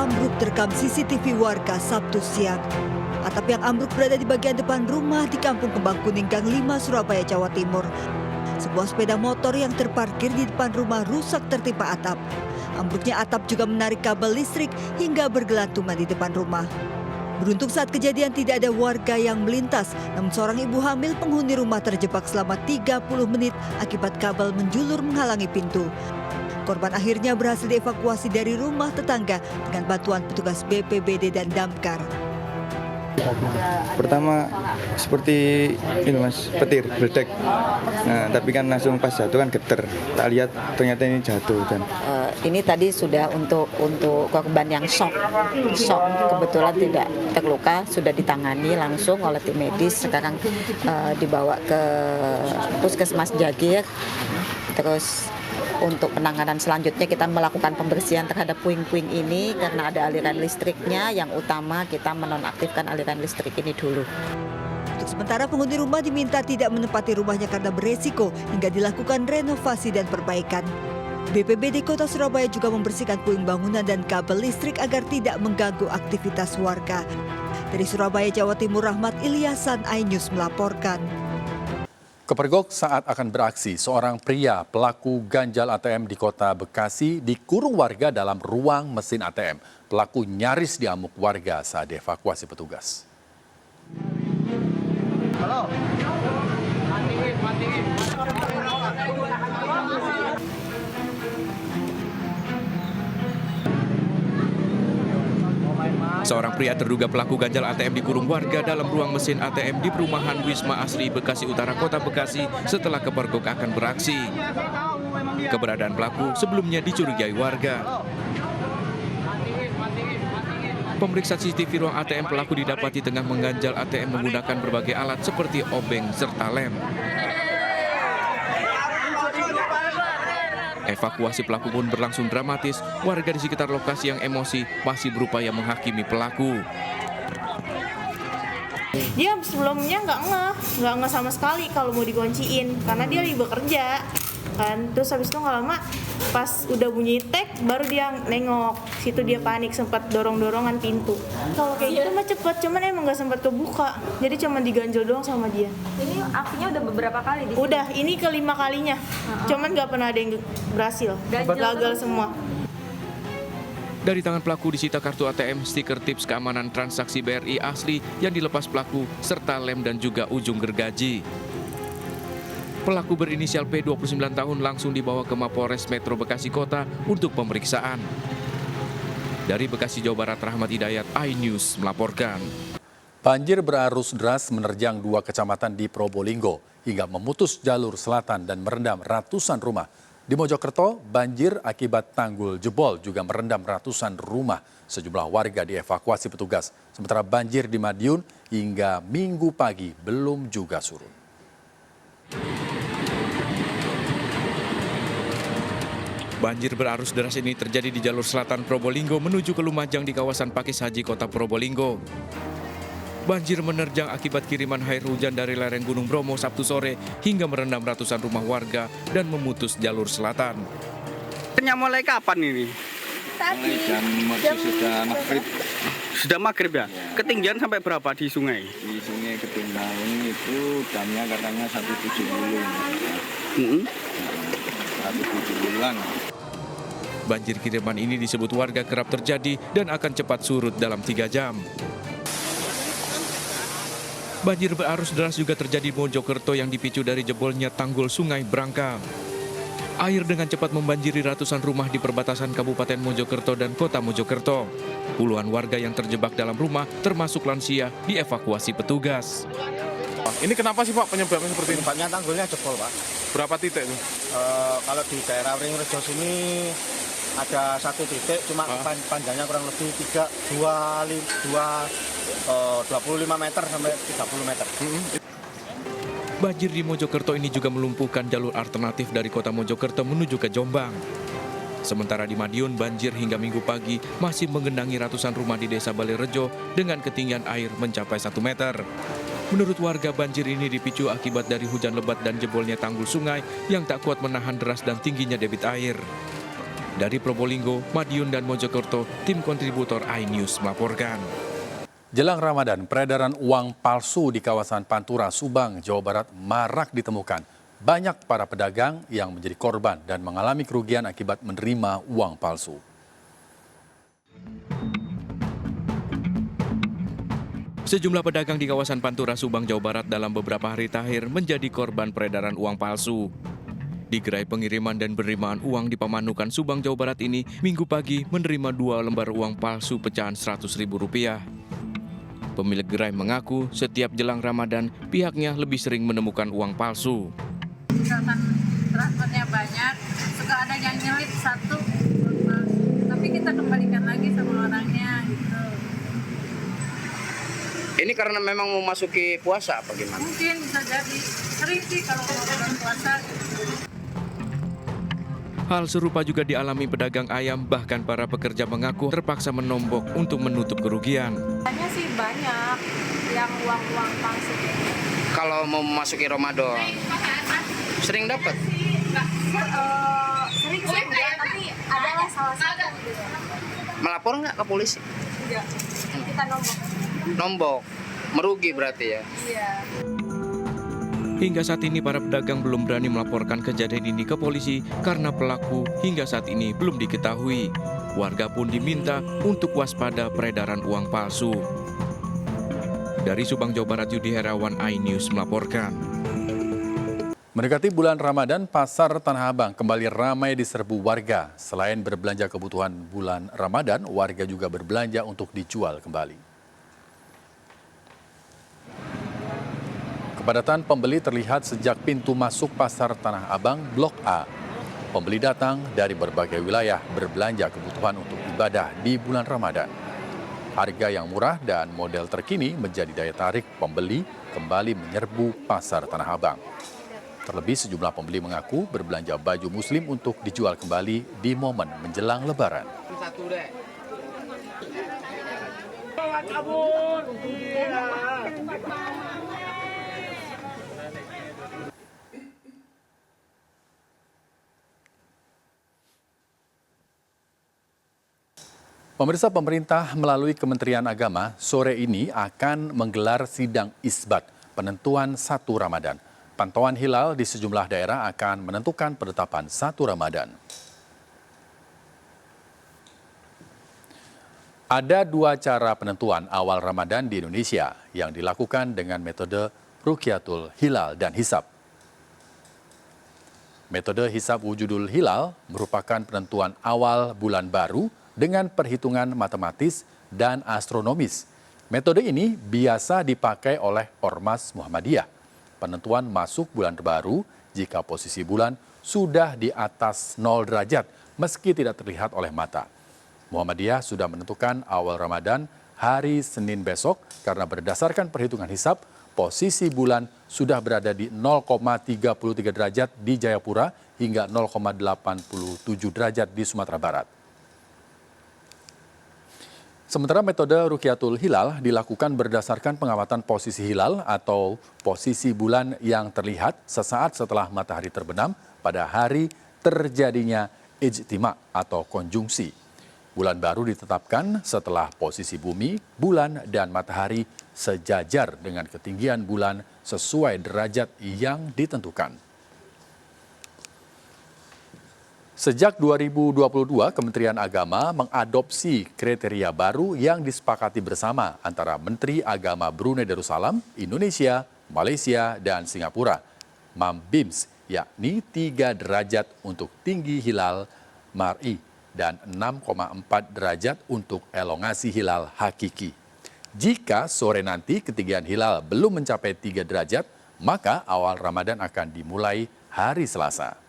ambruk terekam CCTV warga Sabtu siang. Atap yang ambruk berada di bagian depan rumah di Kampung Kembang Kuning Gang 5, Surabaya, Jawa Timur. Sebuah sepeda motor yang terparkir di depan rumah rusak tertimpa atap. Ambruknya atap juga menarik kabel listrik hingga bergelantungan di depan rumah. Beruntung saat kejadian tidak ada warga yang melintas, namun seorang ibu hamil penghuni rumah terjebak selama 30 menit akibat kabel menjulur menghalangi pintu. Korban akhirnya berhasil dievakuasi dari rumah tetangga dengan bantuan petugas BPBD dan damkar. Pertama seperti ini mas, petir, meledak. Nah tapi kan langsung pas jatuh kan geter. Tak lihat ternyata ini jatuh kan. Ini tadi sudah untuk korban yang shock kebetulan tidak terluka, sudah ditangani langsung oleh tim medis. Sekarang dibawa ke Puskesmas Jagir. Terus untuk penanganan selanjutnya kita melakukan pembersihan terhadap puing-puing ini karena ada aliran listriknya. Yang utama kita menonaktifkan aliran listrik ini dulu. Untuk sementara penghuni rumah diminta tidak menempati rumahnya karena beresiko hingga dilakukan renovasi dan perbaikan. BPBD Kota Surabaya juga membersihkan puing bangunan dan kabel listrik agar tidak mengganggu aktivitas warga. Dari Surabaya, Jawa Timur, Rahmat Ilyasan, iNews melaporkan. Kepergok saat akan beraksi, seorang pria pelaku ganjal ATM di Kota Bekasi dikurung warga dalam ruang mesin ATM. Pelaku nyaris diamuk warga saat dievakuasi petugas. Halo. Seorang pria terduga pelaku ganjal ATM dikurung warga dalam ruang mesin ATM di perumahan Wisma Asri Bekasi Utara, Kota Bekasi setelah kepergok akan beraksi. Keberadaan pelaku sebelumnya dicurigai warga. Pemeriksaan CCTV ruang ATM pelaku didapati tengah mengganjal ATM menggunakan berbagai alat seperti obeng serta lem. Evakuasi pelaku pun berlangsung dramatis. Warga di sekitar lokasi yang emosi masih berupaya menghakimi pelaku. Dia sebelumnya nggak ngeh sama sekali kalau mau dikunciin karena dia lagi bekerja kan. Terus habis itu nggak lama pas udah bunyi tek baru dia nengok. Situ dia panik, sempat dorong-dorongan pintu. Kalau kayak gitu mah cepet, cuman emang nggak sempat kebuka. Jadi cuma diganjel doang sama dia. Ini aksinya udah beberapa kali di sini? Udah, ini ke-5 kalinya. Cuman nggak pernah ada yang berhasil. Gagal semua. Dari tangan pelaku disita kartu ATM, stiker tips keamanan transaksi BRI asli yang dilepas pelaku, serta lem dan juga ujung gergaji. Pelaku berinisial P, 29 tahun, langsung dibawa ke Mapolres Metro Bekasi Kota untuk pemeriksaan. Dari Bekasi, Jawa Barat, Rahmat Hidayat, iNews melaporkan. Banjir berarus deras menerjang 2 kecamatan di Probolinggo hingga memutus jalur selatan dan merendam ratusan rumah. Di Mojokerto, banjir akibat tanggul jebol juga merendam ratusan rumah. Sejumlah warga dievakuasi petugas. Sementara banjir di Madiun hingga Minggu pagi belum juga surut. Banjir berarus deras ini terjadi di jalur selatan Probolinggo menuju ke Lumajang di kawasan Pakis Haji, Kota Probolinggo. Banjir menerjang akibat kiriman air hujan dari lereng Gunung Bromo Sabtu sore hingga merendam ratusan rumah warga dan memutus jalur selatan. Mulai kapan ini? Tadi Sudah maghrib. Sudah maghrib ya? Ketinggian sampai berapa di sungai? Di sungai Ketinggalan itu damnya katanya 170. 170-an. Banjir kiriman ini disebut warga kerap terjadi dan akan cepat surut dalam 3 jam. Banjir berarus deras juga terjadi di Mojokerto yang dipicu dari jebolnya tanggul Sungai Brangka. Air dengan cepat membanjiri ratusan rumah di perbatasan Kabupaten Mojokerto dan Kota Mojokerto. Puluhan warga yang terjebak dalam rumah, termasuk lansia, dievakuasi petugas. Ini kenapa sih Pak penyebabnya seperti ini? Penyebabnya tanggulnya jebol Pak. Berapa titik itu? Kalau di daerah Wringrejo sini ada 1 titik, cuma panjangnya kurang lebih 25 meter sampai 30 meter. Banjir di Mojokerto ini juga melumpuhkan jalur alternatif dari Kota Mojokerto menuju ke Jombang. Sementara di Madiun, banjir hingga Minggu pagi masih menggenangi ratusan rumah di Desa Balerejo dengan ketinggian air mencapai 1 meter. Menurut warga, banjir ini dipicu akibat dari hujan lebat dan jebolnya tanggul sungai yang tak kuat menahan deras dan tingginya debit air. Dari Probolinggo, Madiun, dan Mojokerto, tim kontributor iNews melaporkan. Jelang Ramadan, peredaran uang palsu di kawasan Pantura, Subang, Jawa Barat marak ditemukan. Banyak para pedagang yang menjadi korban dan mengalami kerugian akibat menerima uang palsu. Sejumlah pedagang di kawasan Pantura, Subang, Jawa Barat dalam beberapa hari terakhir menjadi korban peredaran uang palsu. Di gerai pengiriman dan penerimaan uang di Pamanukan, Subang, Jawa Barat ini, Minggu pagi menerima 2 lembar uang palsu pecahan Rp100.000. Pemilik gerai mengaku setiap jelang Ramadan pihaknya lebih sering menemukan uang palsu. Misalkan transfernya banyak, suka ada yang nyelip satu, tapi kita kembalikan lagi sama orangnya gitu. Ini karena memang mau masuki puasa apa gimana? Mungkin bisa jadi, sering sih kalau bulan puasa. Hal serupa juga dialami pedagang ayam, bahkan para pekerja mengaku terpaksa menombok untuk menutup kerugian. Hanya sih banyak yang uang-uang palsu. Kalau mau memasuki Ramadan, sering dapat? Sering sih enggak, tapi adalah salah satu gitu. Melapor nggak ke polisi? Enggak, kita nombok. Nombok, merugi berarti ya? Iya. Hingga saat ini para pedagang belum berani melaporkan kejadian ini ke polisi karena pelaku hingga saat ini belum diketahui. Warga pun diminta untuk waspada peredaran uang palsu. Dari Subang, Jawa Barat, Yudi Herawan, iNews melaporkan. Mendekati bulan Ramadan, pasar Tanah Abang kembali ramai diserbu warga. Selain berbelanja kebutuhan bulan Ramadan, warga juga berbelanja untuk dijual kembali. Kepadatan pembeli terlihat sejak pintu masuk pasar Tanah Abang Blok A. Pembeli datang dari berbagai wilayah berbelanja kebutuhan untuk ibadah di bulan Ramadan. Harga yang murah dan model terkini menjadi daya tarik pembeli kembali menyerbu pasar Tanah Abang. Terlebih sejumlah pembeli mengaku berbelanja baju muslim untuk dijual kembali di momen menjelang Lebaran. Pemirsa, pemerintah melalui Kementerian Agama sore ini akan menggelar sidang isbat penentuan 1 Ramadan. Pantauan hilal di sejumlah daerah akan menentukan penetapan 1 Ramadan. Ada 2 cara penentuan awal Ramadan di Indonesia yang dilakukan dengan metode Rukyatul Hilal dan Hisab. Metode Hisab Wujudul Hilal merupakan penentuan awal bulan baru dengan perhitungan matematis dan astronomis. Metode ini biasa dipakai oleh Ormas Muhammadiyah. Penentuan masuk bulan baru jika posisi bulan sudah di atas 0 derajat meski tidak terlihat oleh mata. Muhammadiyah sudah menentukan awal Ramadan hari Senin besok karena berdasarkan perhitungan hisab, posisi bulan sudah berada di 0,33 derajat di Jayapura hingga 0,87 derajat di Sumatera Barat. Sementara metode Rukyatul Hilal dilakukan berdasarkan pengamatan posisi hilal atau posisi bulan yang terlihat sesaat setelah matahari terbenam pada hari terjadinya ijtima atau konjungsi. Bulan baru ditetapkan setelah posisi bumi, bulan, dan matahari sejajar dengan ketinggian bulan sesuai derajat yang ditentukan. Sejak 2022, Kementerian Agama mengadopsi kriteria baru yang disepakati bersama antara Menteri Agama Brunei Darussalam, Indonesia, Malaysia, dan Singapura, MAMBIMS, yakni 3 derajat untuk tinggi hilal mar'i dan 6,4 derajat untuk elongasi hilal hakiki. Jika sore nanti ketinggian hilal belum mencapai 3 derajat, maka awal Ramadan akan dimulai hari Selasa.